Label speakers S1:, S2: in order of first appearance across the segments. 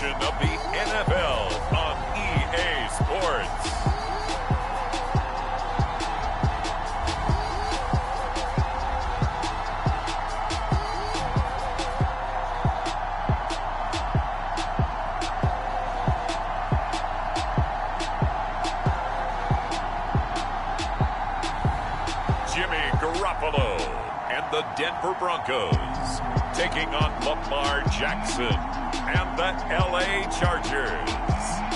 S1: Of the NFL on EA Sports. Jimmy Garoppolo and the Denver Broncos taking on Lamar Jackson and the LA Chargers.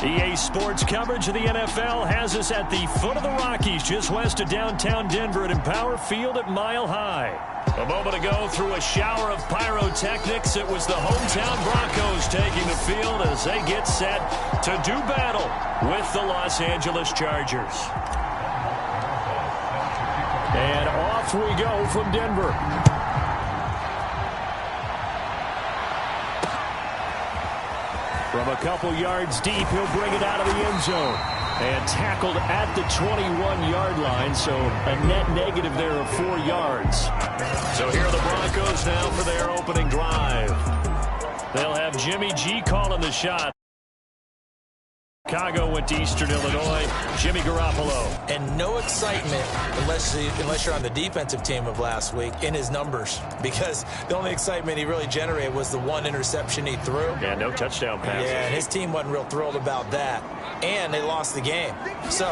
S2: EA Sports coverage of the NFL has us at the foot of the Rockies, just west of downtown Denver at Empower Field at Mile High. A moment ago, through a shower of pyrotechnics, it was the hometown Broncos taking the field as they get set to do battle with the Los Angeles Chargers. And off we go from Denver. From a couple yards deep, he'll bring it out of the end zone. And tackled at the 21-yard line, so a net negative there of 4 yards. So here are the Broncos now for their opening drive. They'll have Jimmy G calling the shot. Chicago went to Eastern Illinois. Jimmy Garoppolo.
S3: And no excitement unless you're on the defensive team of last week in his numbers, because the only excitement he really generated was the one interception he threw.
S2: Yeah, no touchdown passes.
S3: Yeah, and his team wasn't real thrilled about that. And they lost the game. So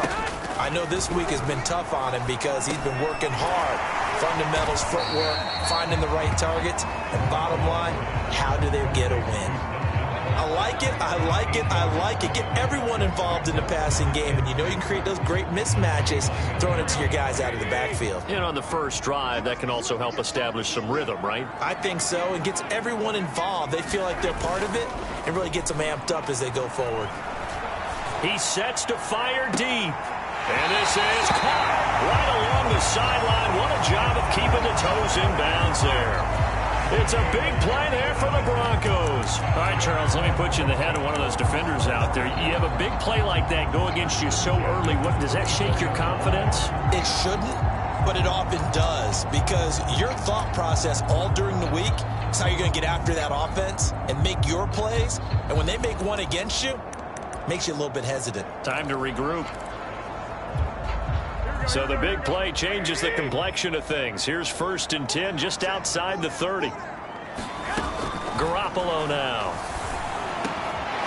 S3: I know this week has been tough on him because he's been working hard. Fundamentals, footwork, finding the right targets. And bottom line, how do they get a win? I like it, I like it, I like it. Get everyone involved in the passing game, and you know you can create those great mismatches throwing it to your guys out of the backfield.
S2: And on the first drive, that can also help establish some rhythm, right?
S3: I think so. It gets everyone involved. They feel like they're part of it and really gets them amped up as they go forward.
S2: He sets to fire deep. And this is caught right along the sideline. What a job of keeping the toes in bounds there. It's a big play there for the Broncos. All right, Charles, let me put you in the head of one of those defenders out there. You have a big play like that go against you so early. What, does that shake your confidence?
S3: It shouldn't, but it often does, because your thought process all during the week is how you're going to get after that offense and make your plays. And when they make one against you, it makes you a little bit hesitant.
S2: Time to regroup. So the big play changes the complexion of things. Here's 1st and 10 just outside the 30. Garoppolo now.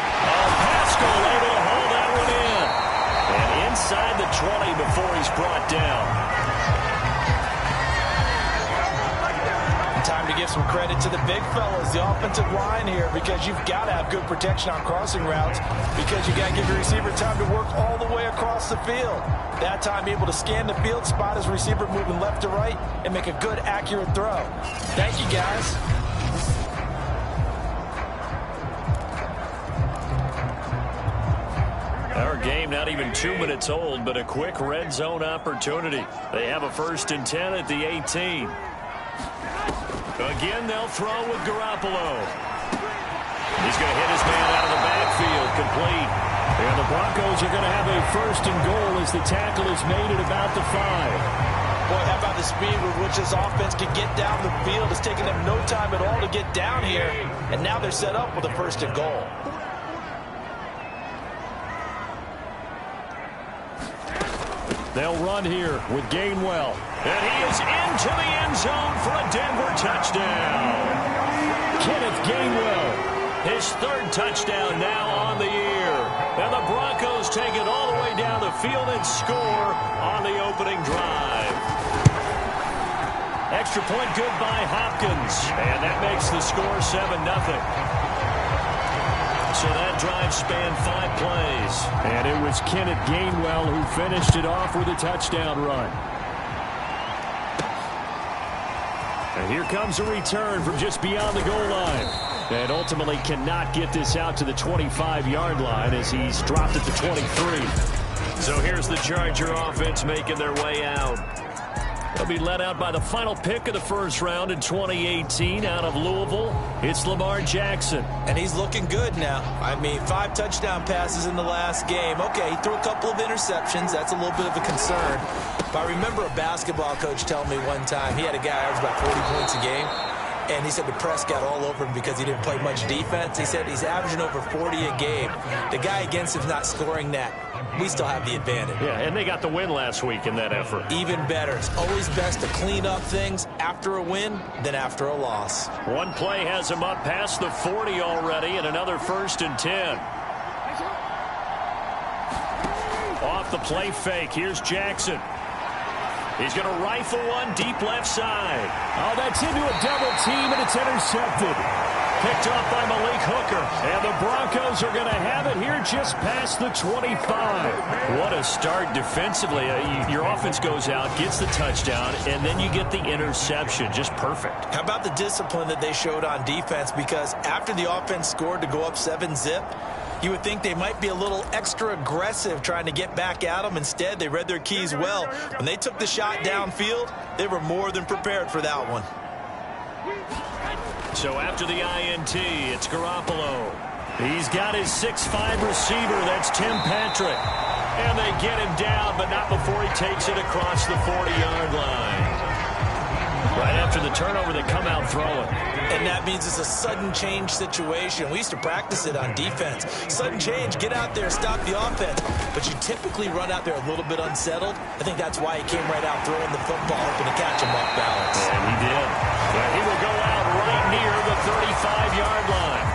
S2: Oh, Pascal able to hold that one in. And inside the 20 before he's brought down.
S3: Time to give some credit to the big fellas, the offensive line here, because you've got to have good protection on crossing routes, because you got to give your receiver time to work all the way across the field. That time able to scan the field, spot his receiver moving left to right, and make a good, accurate throw. Thank you, guys.
S2: Our game not even 2 minutes old, but a quick red zone opportunity. They have a 1st and 10 at the 18. Again, they'll throw with Garoppolo. He's going to hit his man out of the backfield, complete. And the Broncos are going to have a 1st and goal as the tackle is made at about the 5.
S3: Boy, how about the speed with which this offense can get down the field? It's taking them no time at all to get down here. And now they're set up with a 1st and goal.
S2: They'll run here with Gainwell. And he is into the end zone for a Denver touchdown. Kenneth Gainwell, his 3rd touchdown now on the year. And the Broncos take it all the way down the field and score on the opening drive. Extra point good by Hopkins. And that makes the score 7-0. So that drive spanned 5 plays. And it was Kenneth Gainwell who finished it off with a touchdown run. And here comes a return from just beyond the goal line. And ultimately cannot get this out to the 25-yard line as he's dropped at the 23. So here's the Charger offense making their way out. They'll be led out by the final pick of the 1st round in 2018 out of Louisville. It's Lamar Jackson.
S3: And he's looking good now. I mean, 5 touchdown passes in the last game. Okay, he threw a couple of interceptions. That's a little bit of a concern. But I remember a basketball coach telling me one time he had a guy who averaged about 40 points a game. And he said the press got all over him because he didn't play much defense. He said he's averaging over 40 a game. The guy against him's not scoring that. We still have the advantage.
S2: Yeah, and they got the win last week in that effort.
S3: Even better. It's always best to clean up things after a win than after a loss.
S2: One play has him up past the 40 already, and another 1st and 10. Off the play fake, here's Jackson. He's going to rifle one deep left side.
S4: Oh, that's into a double team, and it's intercepted.
S2: Picked off by Malik Hooker. And the Broncos are going to have it here just past the 25. What a start defensively. Your offense goes out, gets the touchdown, and then you get the interception. Just perfect.
S3: How about the discipline that they showed on defense? Because after the offense scored to go up 7-zip, you would think they might be a little extra aggressive trying to get back at them. Instead, they read their keys well. When they took the shot downfield, they were more than prepared for that one.
S2: So after the INT, it's Garoppolo. He's got his 6'5 receiver. That's Tim Patrick. And they get him down, but not before he takes it across the 40-yard line. Right after the turnover, they come out throwing.
S3: And that means it's a sudden change situation. We used to practice it on defense. Sudden change, get out there, stop the offense. But you typically run out there a little bit unsettled. I think that's why he came right out throwing the football, hoping to catch him off balance.
S2: And he did. Yeah, he will go out right near the 35-yard line.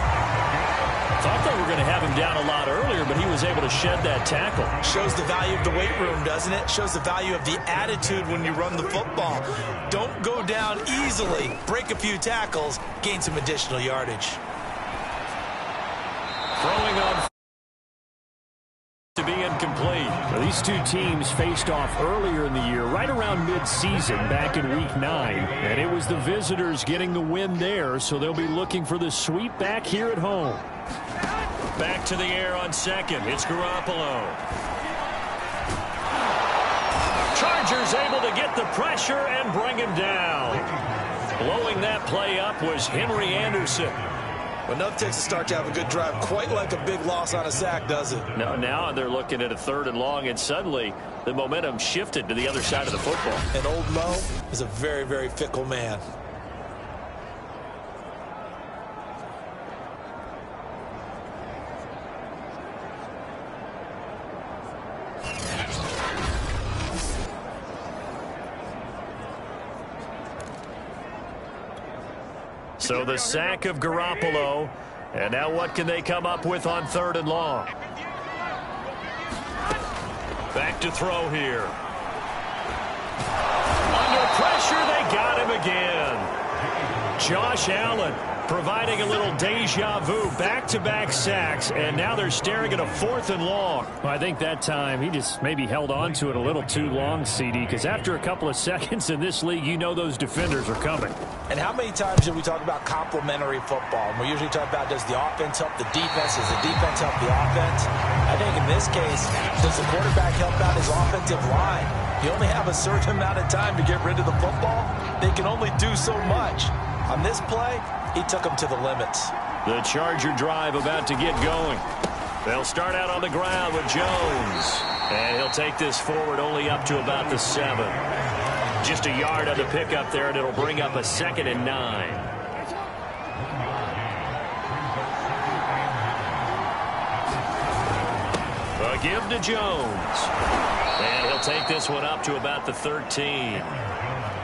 S2: Thought they were going to have him down a lot earlier, but he was able to shed that tackle.
S3: Shows the value of the weight room, doesn't it? Shows the value of the attitude when you run the football. Don't go down easily. Break a few tackles, gain some additional yardage.
S2: Throwing on to be incomplete.
S4: Well, these two teams faced off earlier in the year, right around mid-season, back in Week 9. And it was the visitors getting the win there, so they'll be looking for the sweep back here at home.
S2: Back to the air on second. It's Garoppolo. Chargers able to get the pressure and bring him down. Blowing that play up was Henry Anderson.
S3: Enough takes to start to have a good drive, quite like a big loss on a sack, does it?
S2: No, now they're looking at a 3rd and long, and suddenly the momentum shifted to the other side of the football.
S3: And old Mo is a very, very fickle man.
S2: So the sack of Garoppolo, and now what can they come up with on 3rd and long? Back to throw here. Under pressure, they got him again. Josh Allen providing a little deja vu, back-to-back sacks, and now they're staring at a 4th and long.
S4: Well, I think that time he just maybe held on to it a little too long, CD, because after a couple of seconds in this league, you know those defenders are coming.
S3: And how many times do we talk about complementary football? And we usually talk about, does the offense help the defense? Does the defense help the offense? I think in this case, does the quarterback help out his offensive line? You only have a certain amount of time to get rid of the football. They can only do so much. On this play, he took them to the limits.
S2: The Charger drive about to get going. They'll start out on the ground with Jones. And he'll take this forward only up to about the 7. Just a yard on the pickup there, and it'll bring up a 2nd and 9. A give to Jones. And he'll take this one up to about the 13.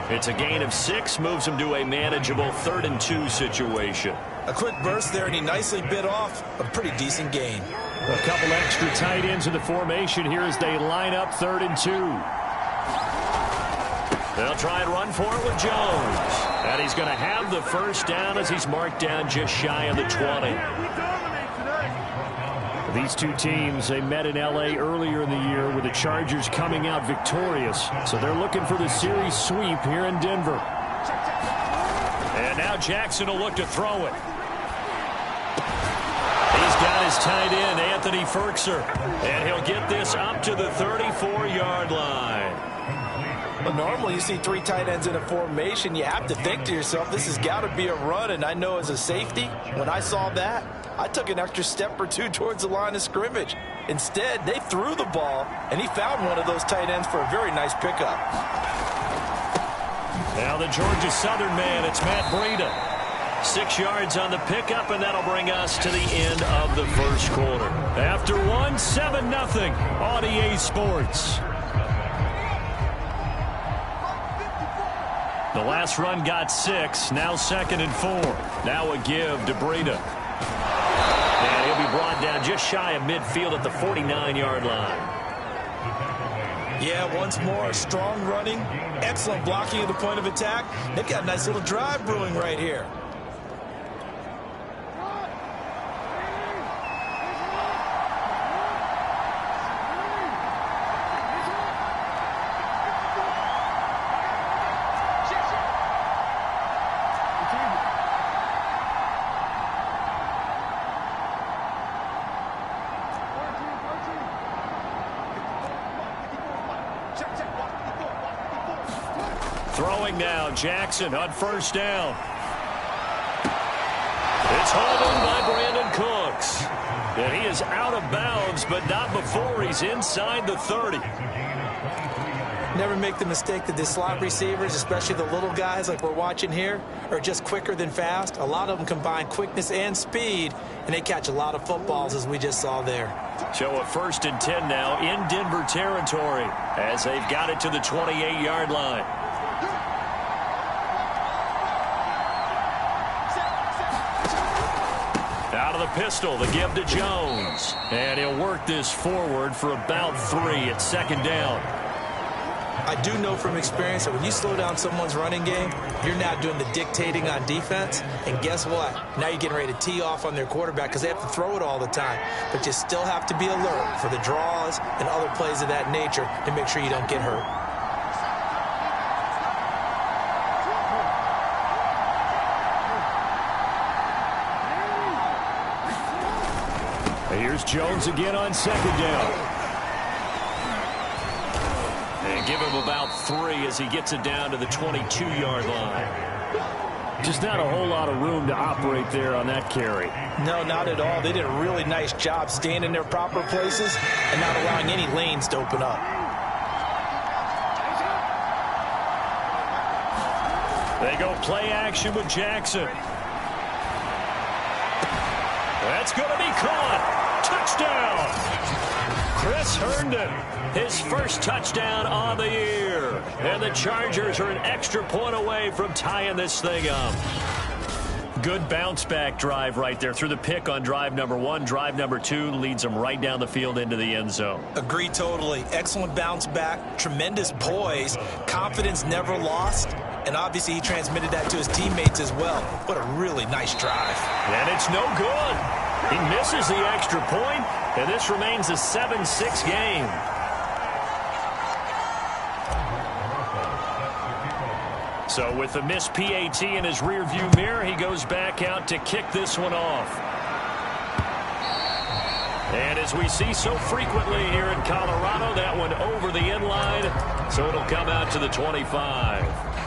S2: It's a gain of 6, moves him to a manageable 3rd and 2 situation.
S3: A quick burst there, and he nicely bit off a pretty decent gain.
S4: A couple extra tight ends in the formation here as they line up 3rd and 2.
S2: They'll try and run for it with Jones. And he's going to have the 1st down as he's marked down just shy of the 20.
S4: These two teams, they met in L.A. earlier in the year with the Chargers coming out victorious. So they're looking for the series sweep here in Denver.
S2: And now Jackson will look to throw it. He's got his tight end, Anthony Ferkser. And he'll get this up to the 34-yard line.
S3: But normally you see 3 tight ends in a formation, you have to think to yourself, this has got to be a run. And I know as a safety, when I saw that, I took an extra step or 2 towards the line of scrimmage. Instead, they threw the ball, and he found one of those tight ends for a very nice pickup.
S2: Now the Georgia Southern man, it's Matt Breida.
S4: 6 yards on the pickup, and that'll bring us to the end of the first quarter. After 7-0 on EA Sports. The last run got 6. Now 2nd and 4. Now a give to Breida. And he'll be brought down just shy of midfield at the 49-yard line.
S3: Yeah, once more, strong running, excellent blocking at the point of attack. They've got a nice little drive brewing right here.
S4: Throwing now, Jackson on first down. It's hauled in by Brandon Cooks. And he is out of bounds, but not before he's inside the 30.
S3: Never make the mistake that the slot receivers, especially the little guys like we're watching here, are just quicker than fast. A lot of them combine quickness and speed, and they catch a lot of footballs, as we just saw there.
S4: So a 1st and 10 now in Denver territory as they've got it to the 28-yard line. Out of the pistol, the give to Jones. And he'll work this forward for about 3 at 2nd down.
S3: I do know from experience that when you slow down someone's running game, you're now doing the dictating on defense. And guess what? Now you're getting ready to tee off on their quarterback because they have to throw it all the time. But you still have to be alert for the draws and other plays of that nature to make sure you don't get hurt.
S4: Here's Jones again on 2nd down. And give him about 3 as he gets it down to the 22-yard line. Just not a whole lot of room to operate there on that carry.
S3: No, not at all. They did a really nice job staying in their proper places and not allowing any lanes to open up.
S4: They go play action with Jackson. That's going to be caught. Touchdown! Chris Herndon, his first touchdown on the year. And the Chargers are an extra point away from tying this thing up. Good bounce-back drive right there through the pick on drive number 1. Drive number 2 leads them right down the field into the end zone.
S3: Agree totally. Excellent bounce back, tremendous poise, confidence never lost, and obviously he transmitted that to his teammates as well. What a really nice drive.
S4: And it's no good. He misses the extra point, and this remains a 7-6 game. So with the missed PAT in his rearview mirror, he goes back out to kick this one off. And as we see so frequently here in Colorado, that one over the end line, so it'll come out to the 25.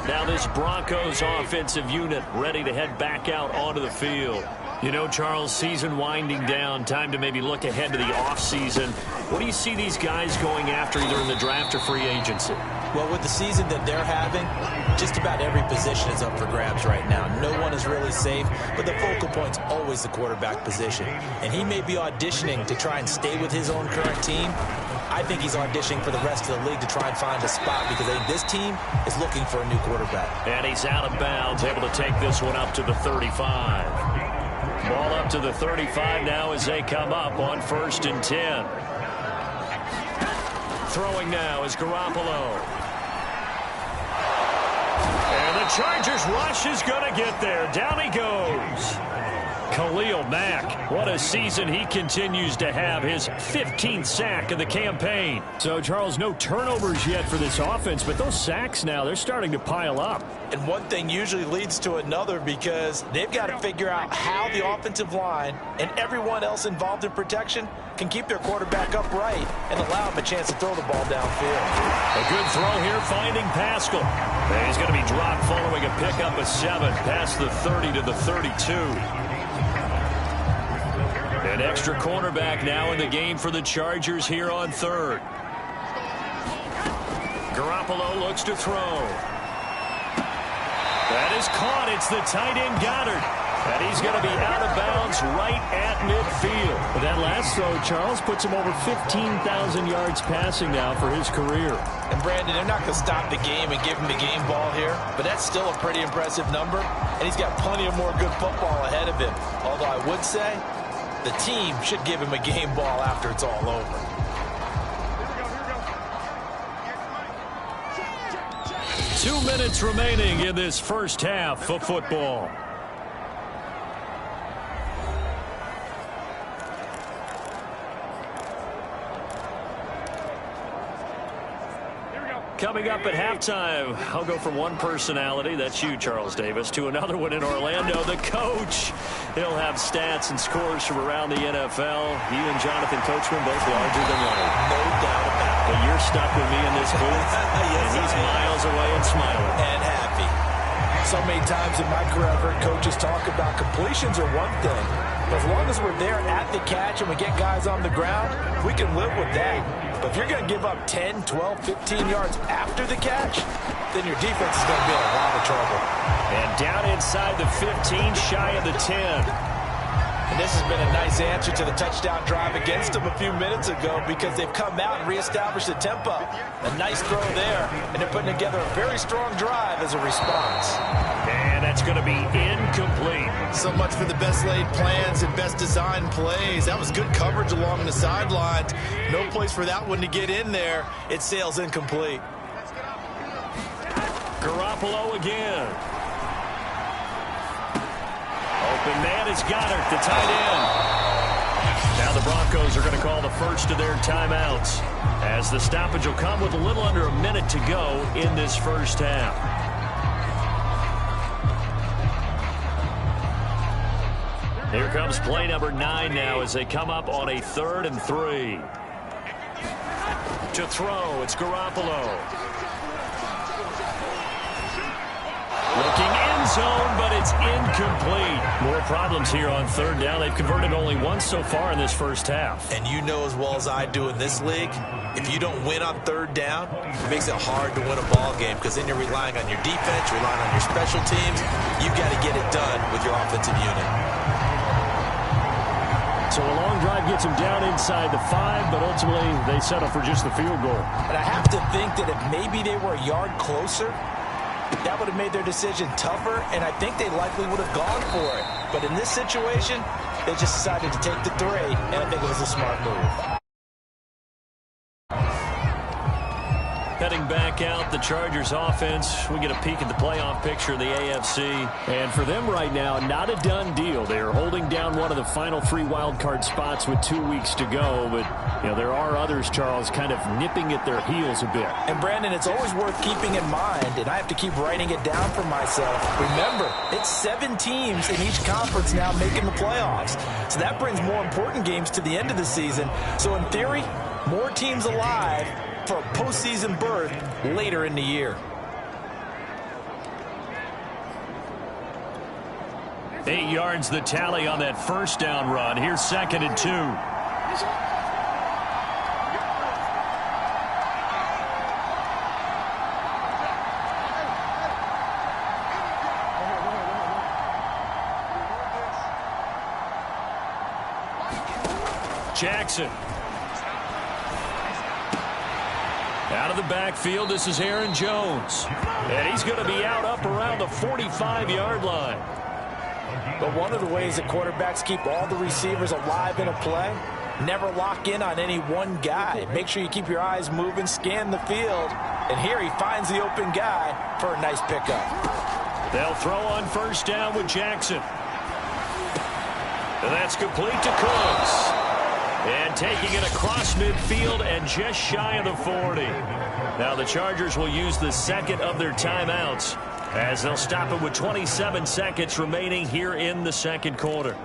S4: Now this Broncos offensive unit ready to head back out onto the field. You know, Charles, season winding down, time to maybe look ahead to the offseason. What do you see these guys going after either in the draft or free agency?
S3: Well, with the season that they're having, just about every position is up for grabs right now. No one is really safe, but the focal point's always the quarterback position. And he may be auditioning to try and stay with his own current team. I think he's auditioning for the rest of the league to try and find a spot because I think this team is looking for a new quarterback.
S4: And he's out of bounds, able to take this one up to the 35. Ball up to the 35 now as they come up on 1st and 10. Throwing now is Garoppolo. And the Chargers rush is going to get there. Down he goes. Khalil Mack, what a season he continues to have, his 15th sack of the campaign. So, Charles, no turnovers yet for this offense, but those sacks now, they're starting to pile up.
S3: And one thing usually leads to another because they've got to figure out how the offensive line and everyone else involved in protection can keep their quarterback upright and allow him a chance to throw the ball downfield.
S4: A good throw here finding Pascal. And he's going to be dropped following a pickup of 7 past the 30 to the 32. An extra cornerback now in the game for the Chargers here on 3rd. Garoppolo looks to throw. That is caught. It's the tight end Goddard. And he's going to be out of bounds right at midfield.
S2: That last throw, Charles, puts him over 15,000 yards passing now for his career.
S3: And Brandon, they're not going to stop the game and give him the game ball here, but that's still a pretty impressive number, and he's got plenty of more good football ahead of him. Although I would say the team should give him a game ball after it's all over.
S4: Two minutes remaining in this first half of football. Coming up at halftime, I'll go from one personality, that's you, Charles Davis, to another one in Orlando, the coach. He'll have stats and scores from around the NFL. You and Jonathan Coachman both larger than life.
S3: No doubt about it.
S4: But you're stuck with me in this booth,
S3: yes,
S4: and he's miles away and smiling.
S3: And happy. So many times in my career, I've heard coaches talk about completions are one thing. But as long as we're there at the catch and we get guys on the ground, we can live with that. But if you're going to give up 10, 12, 15 yards after the catch, then your defense is going to be in a lot of trouble.
S4: And down inside the 15, shy of the 10.
S3: And this has been a nice answer to the touchdown drive against them a few minutes ago because they've come out and reestablished the tempo. A nice throw there, and they're putting together a very strong drive as a response.
S4: And that's going to be incomplete.
S5: So much for the best laid plans and best designed plays. That was good coverage along the sidelines. No place for that one to get in there. It sails incomplete.
S4: Garoppolo again. Open man is Goddard, the tight end. Now the Broncos are going to call the first of their timeouts as the stoppage will come with a little under a minute to go in this first half. Here comes play number 9 now as they come up on a 3rd and 3. To throw, it's Garoppolo. Looking end zone, but it's incomplete. More problems here on 3rd down. They've converted only once so far in this first half.
S3: And you know as well as I do in this league, if you don't win on 3rd down, it makes it hard to win a ball game because then you're relying on your defense, relying on your special teams. You've got to get it done with your offensive unit.
S2: So a long drive gets them down inside the 5, but ultimately they settle for just the field goal.
S3: And I have to think that if maybe they were a yard closer, that would have made their decision tougher, and I think they likely would have gone for it. But in this situation, they just decided to take the 3, and I think it was a smart move.
S4: Heading back out, the Chargers offense. We get a peek at the playoff picture in the AFC.
S2: And for them right now, not a done deal. They are holding down one of the final 3 wild card spots with 2 weeks to go. But, you know, there are others, Charles, kind of nipping at their heels a bit.
S3: And, Brandon, it's always worth keeping in mind, and I have to keep writing it down for myself. Remember, it's 7 teams in each conference now making the playoffs. So that brings more important games to the end of the season. So, in theory, more teams alive for a postseason berth later in the year.
S4: Eight yards the tally on that first down run. Here's 2nd and 2. Jackson. Out of the backfield, this is Aaron Jones. And he's going to be out up around the 45-yard line.
S3: But one of the ways that quarterbacks keep all the receivers alive in a play, never lock in on any one guy. Make sure you keep your eyes moving, scan the field. And here he finds the open guy for a nice pickup.
S4: They'll throw on first down with Jackson. And that's complete to Cooks. And taking it across midfield and just shy of the 40. Now the Chargers will use the second of their timeouts as they'll stop it with 27 seconds remaining here in the second quarter.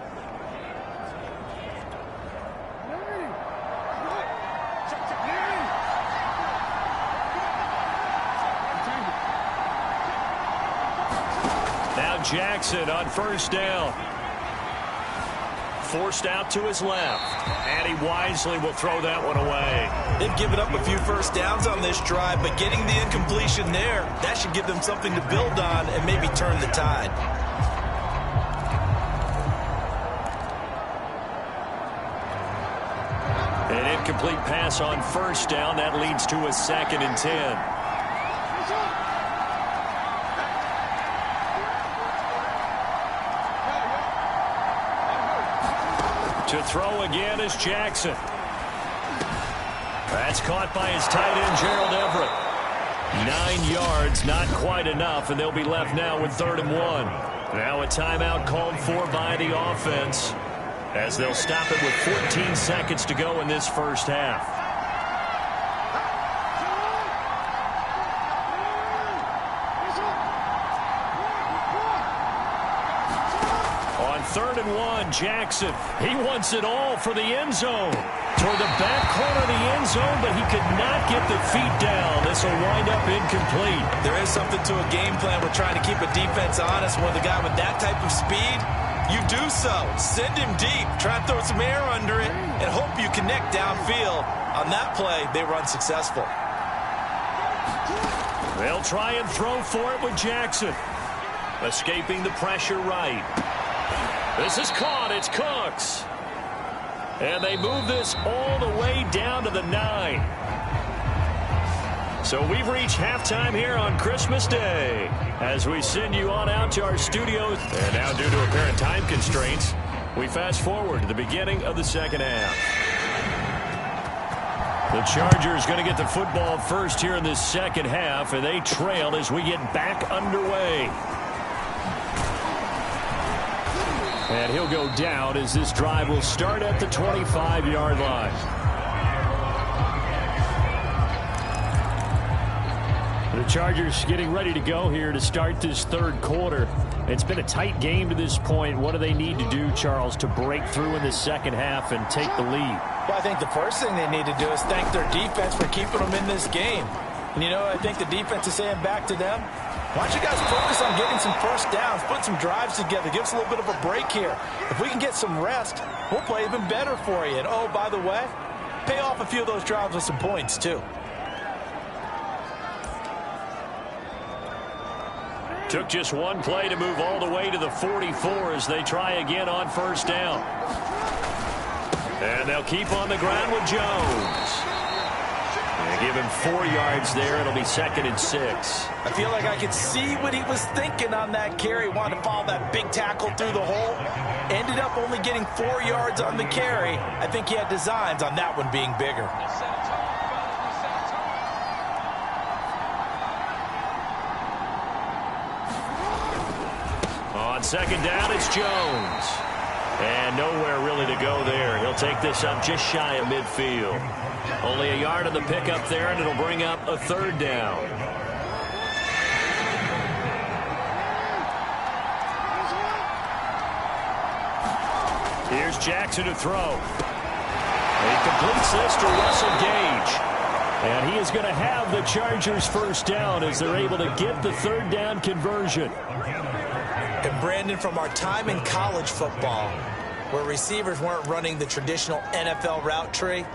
S4: Now Jackson on first down. Forced out to his left. And he wisely will throw that one away.
S3: They've given up a few first downs on this drive, but getting the incompletion there, that should give them something to build on and maybe turn the tide.
S4: An incomplete pass on first down. That leads to a 2nd and 10. To throw again is Jackson. That's caught by his tight end, Gerald Everett. 9 yards, not quite enough, and they'll be left now with 3rd and 1. Now a timeout called for by the offense, as they'll stop it with 14 seconds to go in this first half. On 3rd and 1, Jackson. He wants it all for the end zone. Toward the back corner of the end zone, but he could not get the feet down. This will wind up incomplete.
S5: There is something to a game plan with trying to keep a defense honest. When the guy with that type of speed, you do so. Send him deep. Try and throw some air under it and hope you connect downfield. On that play, they were unsuccessful.
S4: They'll try and throw for it with Jackson. Escaping the pressure right. This is caught. It's Cooks. And they move this all the way down to the 9. So we've reached halftime here on Christmas Day as we send you on out to our studios. And now, due to apparent time constraints, we fast forward to the beginning of the second half. The Chargers going to get the football first here in this second half, and they trail as we get back underway. And he'll go down as this drive will start at the 25-yard line. The Chargers getting ready to go here to start this third quarter. It's been a tight game to this point. What do they need to do, Charles, to break through in the second half and take the lead?
S5: Well, I think the first thing they need to do is thank their defense for keeping them in this game. And, you know, I think the defense is saying back to them, why don't you guys focus on getting some first downs, put some drives together, give us a little bit of a break here. If we can get some rest, we'll play even better for you. And, oh, by the way, pay off a few of those drives with some points, too.
S4: Took just one play to move all the way to the 44 as they try again on first down. And they'll keep on the ground with Jones. And give him 4 yards there. It'll be 2nd and 6.
S5: I feel like I could see what he was thinking on that carry. Wanted to follow that big tackle through the hole. Ended up only getting 4 yards on the carry. I think he had designs on that one being bigger.
S4: On second down, it's Jones. And nowhere really to go there. He'll take this up just shy of midfield. Only a yard on the pickup there, and it'll bring up a 3rd down. Here's Jackson to throw. He completes this to Russell Gage. And he is going to have the Chargers first down as they're able to get the 3rd down conversion.
S3: And Brandon, from our time in college football, where receivers weren't running the traditional NFL route tree,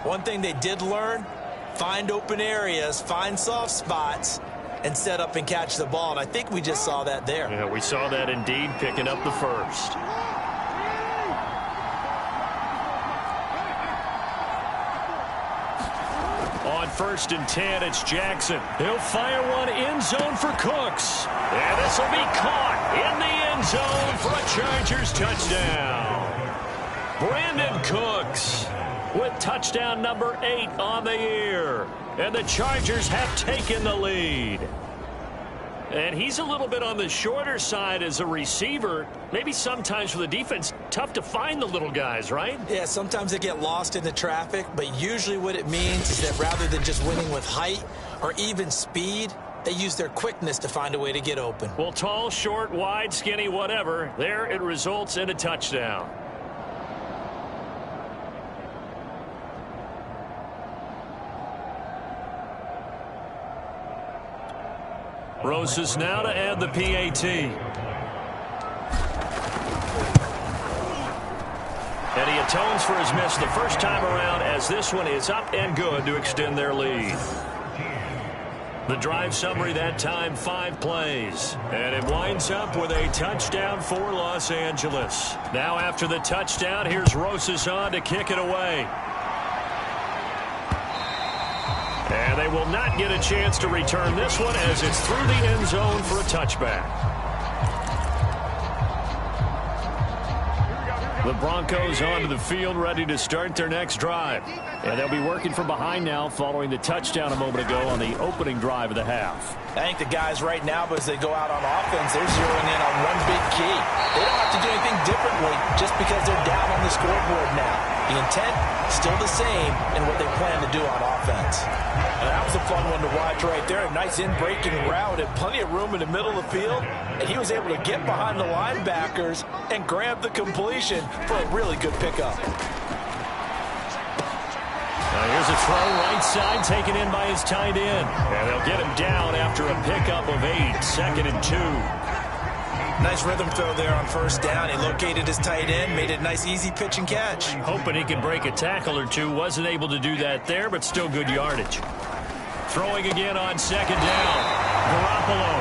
S3: one thing they did learn, find open areas, find soft spots, and set up and catch the ball. And I think we just saw that there.
S4: Yeah, we saw that indeed, picking up the first. On 1st and 10, it's Jackson. He'll fire one end zone for Cooks. And this will be caught in the end zone for a Chargers touchdown. Brandon Cooks with touchdown number 8 on the year. And the Chargers have taken the lead. And he's a little bit on the shorter side as a receiver. Maybe sometimes for the defense, tough to find the little guys, right?
S3: Yeah, sometimes they get lost in the traffic, but usually what it means is that rather than just winning with height or even speed, they use their quickness to find a way to get open.
S4: Well, tall, short, wide, skinny, whatever, there it results in a touchdown. Roses now to add the PAT. And he atones for his miss the first time around as this one is up and good to extend their lead. The drive summary that time, 5 plays. And it winds up with a touchdown for Los Angeles. Now after the touchdown, here's Roses on to kick it away. And they will not get a chance to return this one as it's through the end zone for a touchback. The Broncos onto the field, ready to start their next drive. And they'll be working from behind now following the touchdown a moment ago on the opening drive of the half.
S5: I think the guys right now, as they go out on offense, they're zeroing in on one big key. They don't have to do anything differently just because they're down on the scoreboard now. The intent, still the same in what they plan to do on offense. And that was a fun one to watch right there. A nice in-breaking route and plenty of room in the middle of the field. And he was able to get behind the linebackers and grab the completion for a really good pickup.
S4: Now here's a throw right side taken in by his tight end. And they'll get him down after a pickup of 8, 2nd and 2.
S3: Nice rhythm throw there on first down. He located his tight end, made it a nice easy pitch and catch.
S4: Hoping he could break a tackle or two. Wasn't able to do that there, but still good yardage. Throwing again on 2nd down. Garoppolo.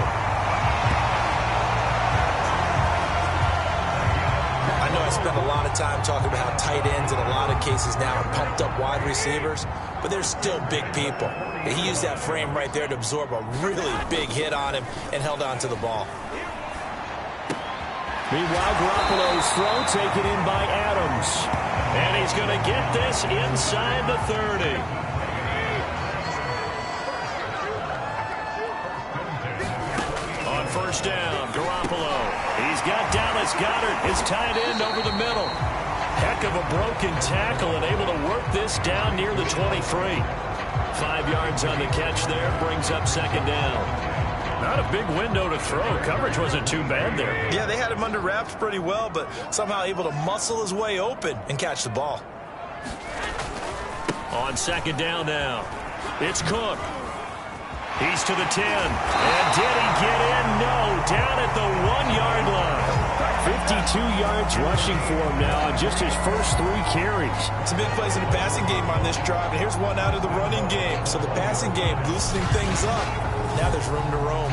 S3: I know I spent a lot of time talking about how tight ends in a lot of cases now are pumped up wide receivers, but they're still big people. He used that frame right there to absorb a really big hit on him and held on to the ball.
S4: Meanwhile, Garoppolo's throw taken in by Adams. And he's going to get this inside the 30. On first down, Garoppolo. He's got Dallas Goedert, his tight end, over the middle. Heck of a broken tackle and able to work this down near the 23. 5 yards on the catch there, brings up 2nd down. Not a big window to throw. Coverage wasn't too bad there.
S3: Yeah, they had him under wraps pretty well, but somehow able to muscle his way open and catch the ball.
S4: On 2nd down now, it's Cook. He's to the 10. And did he get in? No. Down at the 1-yard line. 52 yards rushing for him now on just his first 3 carries.
S3: Some big plays in the passing game on this drive, and here's one out of the running game. So the passing game loosening things up. Now there's room to roam.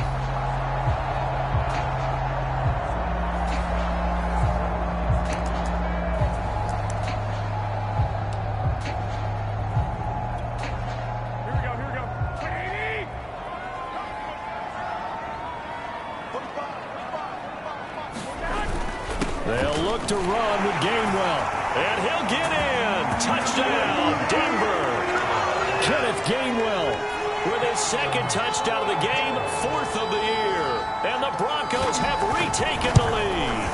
S4: They'll look to run with Gainwell. And he'll get in. Touchdown, Denver. Kenneth Gainwell with his 2nd touchdown of the game, 4th of the year. And the Broncos have retaken the lead.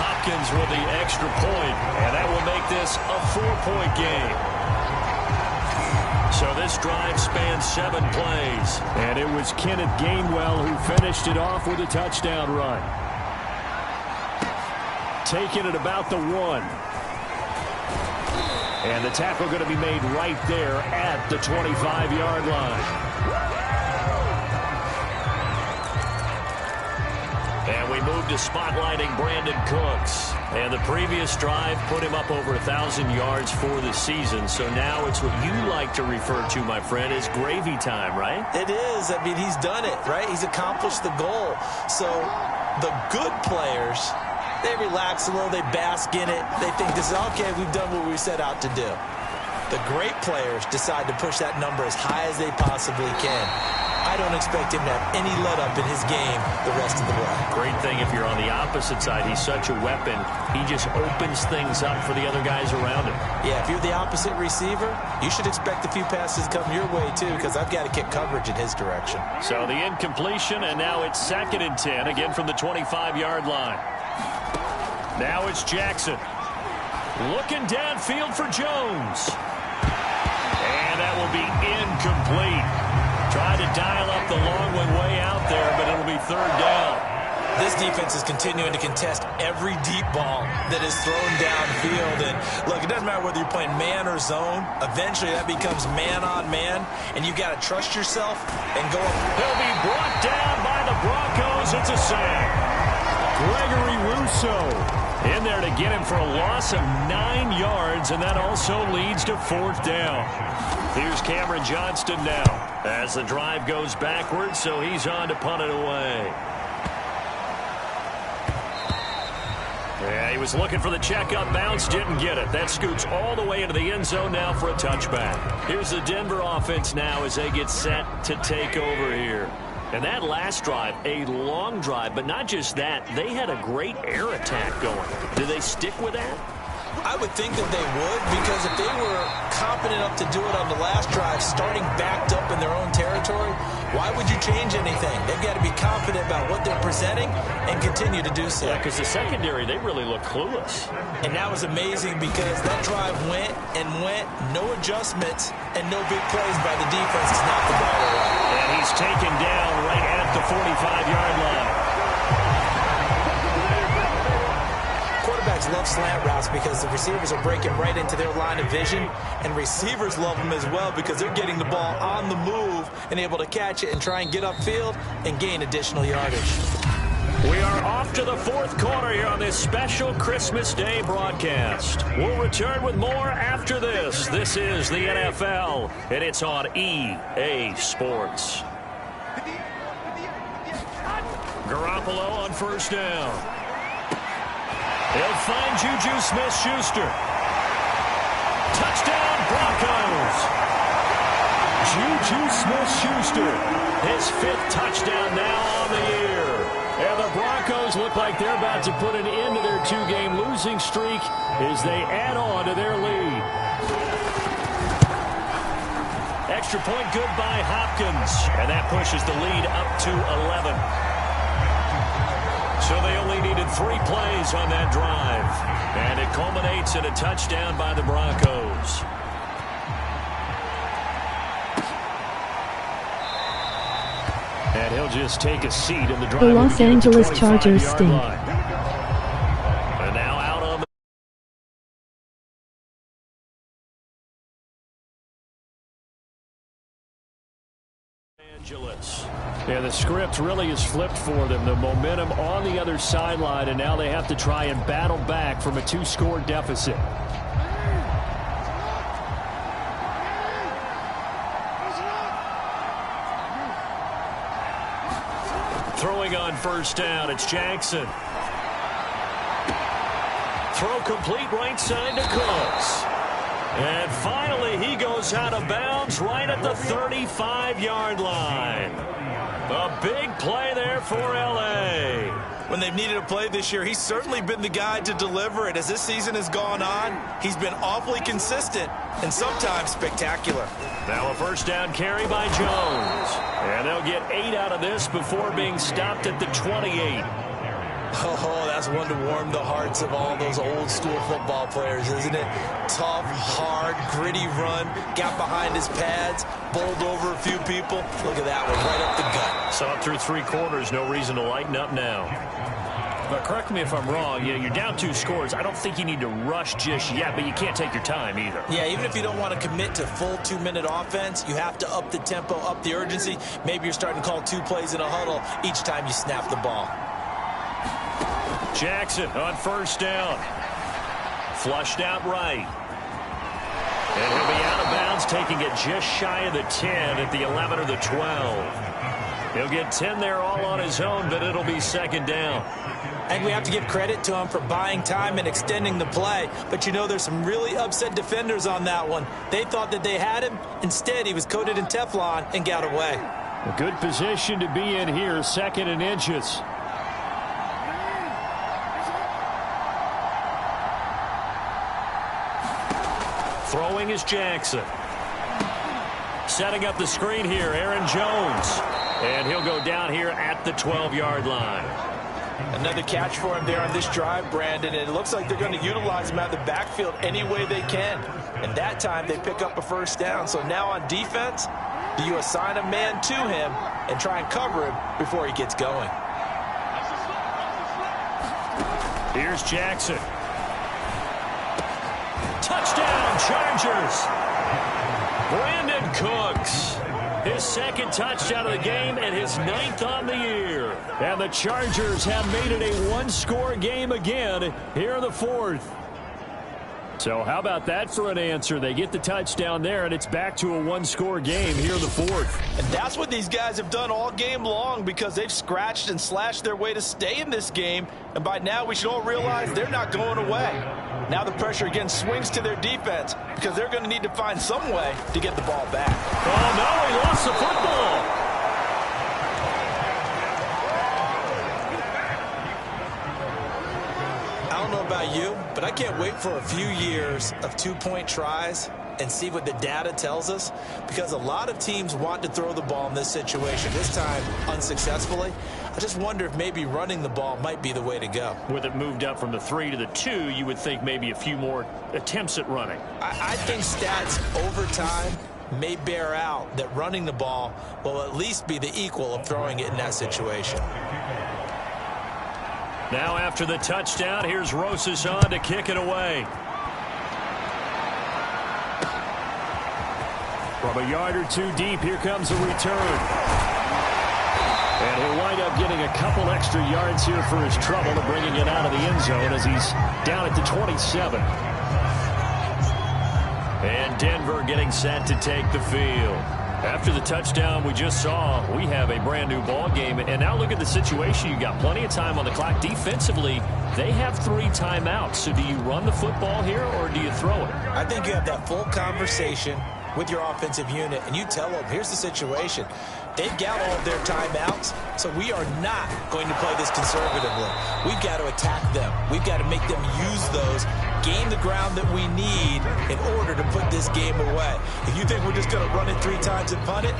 S4: Hopkins with the extra point, and that will make this a 4-point game. So this drive spans 7 plays.
S2: And it was Kenneth Gainwell who finished it off with a touchdown run. Taking it about the 1. And the tackle going to be made right there at the 25-yard line.
S4: And we move to spotlighting Brandon Cooks. And the previous drive put him up over 1,000 yards for the season. So now it's what you like to refer to, my friend, as gravy time, right?
S3: It is. I mean, he's done it, right? He's accomplished the goal. So the good players, they relax a little, they bask in it. They think this is, okay, we've done what we set out to do. The great players decide to push that number as high as they possibly can. I don't expect him to have any let-up in his game the rest of the way.
S4: Great thing if you're on the opposite side. He's such a weapon. He just opens things up for the other guys around him.
S3: Yeah, if you're the opposite receiver, you should expect a few passes come your way, too, because I've got to kick coverage in his direction.
S4: So the incompletion, and now it's 2nd and 10, again from the 25-yard line. Now it's Jackson. Looking downfield for Jones. And that will be incomplete. Tried to dial up the long one way out there, but it'll be 3rd down.
S3: This defense is continuing to contest every deep ball that is thrown downfield. And, look, it doesn't matter whether you're playing man or zone. Eventually, that becomes man-on-man, and you've got to trust yourself and go up.
S4: He'll be brought down by the Broncos. It's a sack. Gregory Rousseau in there to get him for a loss of 9 yards, and that also leads to 4th down. Here's Cameron Johnston now as the drive goes backwards, so he's on to punt it away. Yeah, he was looking for the checkup bounce, didn't get it. That scoots all the way into the end zone now for a touchback. Here's the Denver offense now as they get set to take over here. And that last drive, a long drive, but not just that, they had a great air attack going. Do they stick with that?
S3: I would think that they would, because if they were confident enough to do it on the last drive, starting backed up in their own territory, why would you change anything? They've got to be confident about what they're presenting and continue to do so.
S4: Yeah, because the secondary, they really look clueless.
S3: And that was amazing because that drive went and went, no adjustments, and no big plays by the defense to knock the ball away.
S4: And he's taken down right at the 45-yard line.
S3: Quarterbacks love slant routes because the receivers are breaking right into their line of vision, and receivers love them as well because they're getting the ball on the move and able to catch it and try and get upfield and gain additional yardage.
S4: We are off to the fourth quarter here on this special Christmas Day broadcast. We'll return with more after this. This is the NFL, and it's on EA Sports. Garoppolo on first down. He'll find Juju Smith-Schuster. Touchdown, Broncos. Juju Smith-Schuster, his fifth touchdown now on the year. And the Broncos look like they're about to put an end to their two-game losing streak as they add on to their lead. Extra point good by Hopkins, and that pushes the lead up to 11. So they only needed 3 plays on that drive. And it culminates in a touchdown by the Broncos. And he'll just take a seat in the drive.
S6: The Los Angeles Chargers stink.
S4: And now out on the Angeles. Yeah, the script really is flipped for them. The momentum on the other sideline, and now they have to try and battle back from a 2-score deficit. Throwing on first down, it's Jackson. Throw complete right side to Cooks. And finally, he goes out of bounds right at the 35-yard line. A big play there for L.A.
S3: When they've needed a play this year, he's certainly been the guy to deliver it. As this season has gone on, he's been awfully consistent and sometimes spectacular.
S4: Now a first down carry by Jones. And they'll get 8 out of this before being stopped at the 28.
S3: Oh, that's one to warm the hearts of all those old school football players, isn't it? Tough, hard, gritty run, got behind his pads, bowled over a few people. Look at that one, right up the gut.
S4: Saw it through 3 quarters, no reason to lighten up now. But correct me if I'm wrong, you're down 2 scores. I don't think you need to rush just yet, but you can't take your time either.
S3: Yeah, even if you don't want to commit to full 2-minute offense, you have to up the tempo, up the urgency. Maybe you're starting to call 2 plays in a huddle each time you snap the ball.
S4: Jackson on first down. Flushed out right. And he'll be out of bounds, taking it just shy of the 10 at the 11 or the 12. He'll get 10 there all on his own, but it'll be second down.
S3: And we have to give credit to him for buying time and extending the play. But you know, there's some really upset defenders on that one. They thought that they had him. Instead, he was coated in Teflon and got away.
S4: A good position to be in here, 2nd and inches. Throwing is Jackson. Setting up the screen here, Aaron Jones. And he'll go down here at the 12-yard line.
S5: Another catch for him there on this drive, Brandon. And it looks like they're going to utilize him out of the backfield any way they can. And that time they pick up a first down. So now on defense, do you assign a man to him and try and cover him before he gets going?
S4: Here's Jackson. Touchdown, Chargers. Brandon Cooks. His 2nd touchdown of the game and his 9th on the year. And the Chargers have made it a 1-score game again here in the 4th.
S2: So how about that for an answer? They get the touchdown there, and it's back to a one-score game here in the fourth.
S5: And that's what these guys have done all game long because they've scratched and slashed their way to stay in this game. And by now, we should all realize they're not going away. Now the pressure again swings to their defense because they're going to need to find some way to get the ball back.
S4: Oh, no, he lost the football.
S3: I don't know about you, but I can't wait for a few years of two-point tries and see what the data tells us, because a lot of teams want to throw the ball in this situation, this time unsuccessfully. I just wonder if maybe running the ball might be the way to go.
S4: With it moved up from the 3 to the 2, you would think maybe a few more attempts at running.
S3: I think stats over time may bear out that running the ball will at least be the equal of throwing it in that situation.
S4: Now after the touchdown, here's Rosas on to kick it away.
S2: From a yard or two deep, here comes a return. And he'll wind up getting a couple extra yards here for his trouble and bringing it out of the end zone as he's down at the 27.
S4: And Denver getting set to take the field. After the touchdown we just saw, we have a brand new ball game. And now look at the situation. You got plenty of time on the clock. Defensively, they have 3 timeouts. So do you run the football here or do you throw it?
S3: I think you have that full conversation with your offensive unit, and you tell them, here's the situation. They've got all of their timeouts, so we are not going to play this conservatively. We've got to attack them. We've got to make them use those, gain the ground that we need in order to put this game away. If you think we're just going to run it 3 times and punt it,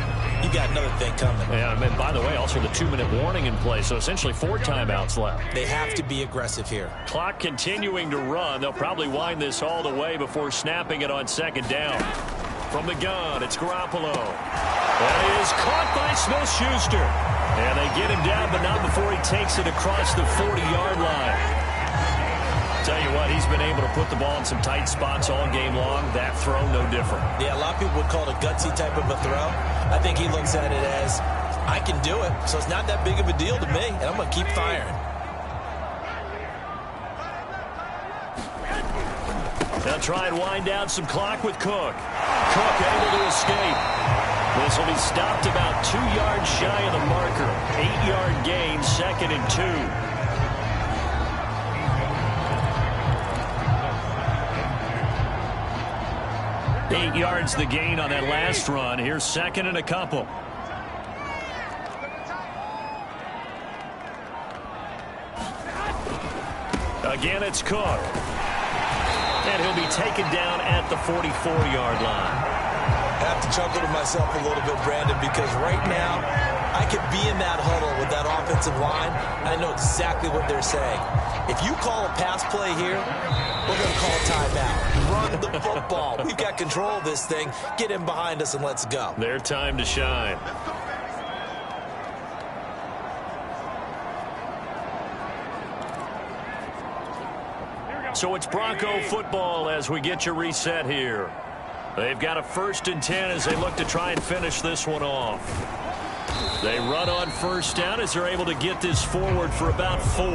S3: you got another thing coming.
S4: Yeah, and by the way, also the 2-minute warning in place, so essentially 4 timeouts left.
S3: They have to be aggressive here.
S4: Clock continuing to run. They'll probably wind this all the way before snapping it on second down. From the gun, it's Garoppolo. That is caught by Smith-Schuster. And they get him down, but not before he takes it across the 40-yard line. Tell you what, he's been able to put the ball in some tight spots all game long. That throw, no different.
S3: Yeah, a lot of people would call it a gutsy type of a throw. I think he looks at it as, I can do it, so it's not that big of a deal to me, and I'm going to keep firing.
S4: They'll try and wind down some clock with Cook. Cook able to escape. This will be stopped about 2 yards shy of the marker. 8-yard gain, 2nd and 2. 8 yards the gain on that last run. Here's 2nd and a couple. Again, it's Cook. And he'll be taken down at the 44-yard line.
S3: I have to chuckle to myself a little bit, Brandon, because right now I could be in that huddle with that offensive line, and I know exactly what they're saying. If you call a pass play here, we're going to call a timeout. Run the football. We've got control of this thing. Get in behind us and let's go.
S4: Their time to shine. So it's Bronco football as we get you reset here. They've got a 1st and 10 as they look to try and finish this one off. They run on 1st down as they're able to get this forward for about 4.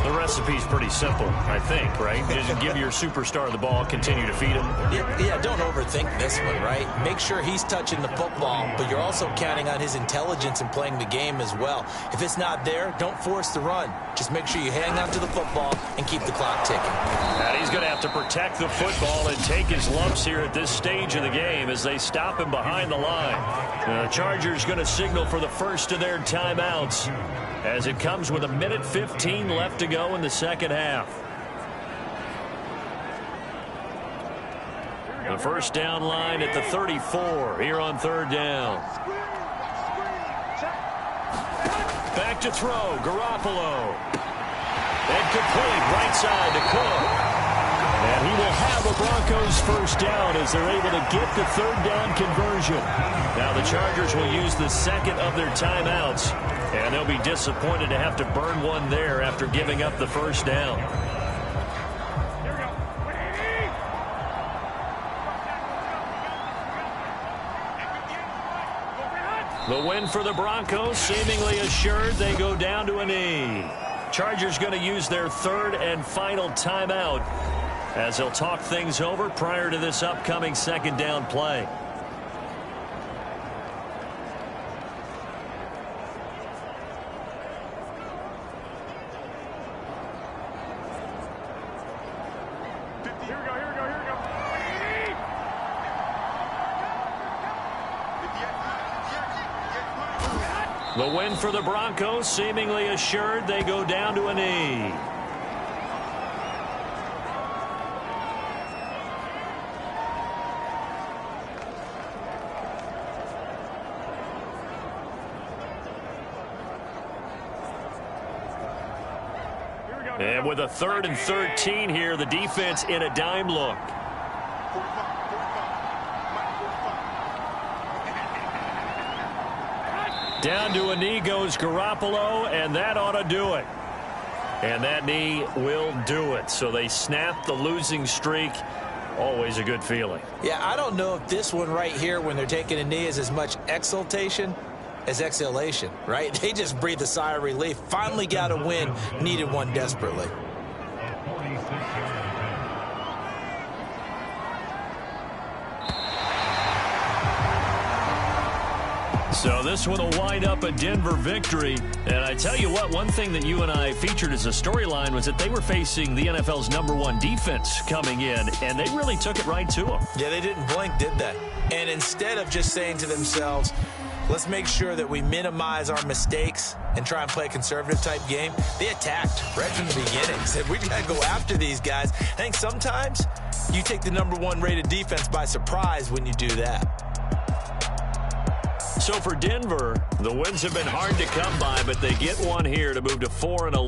S4: The recipe's pretty simple, I think, right? Just give your superstar the ball, continue to feed him.
S3: Yeah, don't overthink this one, right? Make sure he's touching the football, but you're also counting on his intelligence in playing the game as well. If it's not there, don't force the run. Just make sure you hang on to the football and keep the clock ticking.
S4: And he's going to have to protect the football and take his lumps here at this stage of the game as they stop him behind the line. The Chargers going to signal for the first of their timeouts as it comes with 1:15 left to go in the second half. The first down line at the 34 here on 3rd down. Back to throw, Garoppolo. And complete right side to Cook. And he will have a Broncos 1st down as they're able to get the 3rd down conversion. Now the Chargers will use the 2nd of their timeouts, and they'll be disappointed to have to burn one there after giving up the 1st down. The win for the Broncos seemingly assured. They go down to a knee. Chargers going to use their 3rd and final timeout as they'll talk things over prior to this upcoming second down play. The win for the Broncos seemingly assured. They go down to a knee. And with a 3rd and 13 here, the defense in a dime look. Down to a knee goes Garoppolo, and that ought to do it. And that knee will do it. So they snap the losing streak. Always a good feeling.
S3: Yeah, I don't know if this one right here, when they're taking a knee, is as much exultation as exhalation, right? They just breathe a sigh of relief. Finally got a win, needed one desperately.
S4: So this one will wind up a Denver victory. And I tell you what, one thing that you and I featured as a storyline was that they were facing the NFL's #1 defense coming in, and they really took it right to them.
S3: Yeah, they didn't blink, did they? And instead of just saying to themselves, let's make sure that we minimize our mistakes and try and play a conservative-type game, they attacked right from the beginning. Said, we got to go after these guys. I think sometimes you take the #1 rated defense by surprise when you do that.
S4: So for Denver, the wins have been hard to come by, but they get one here to move to 4-11.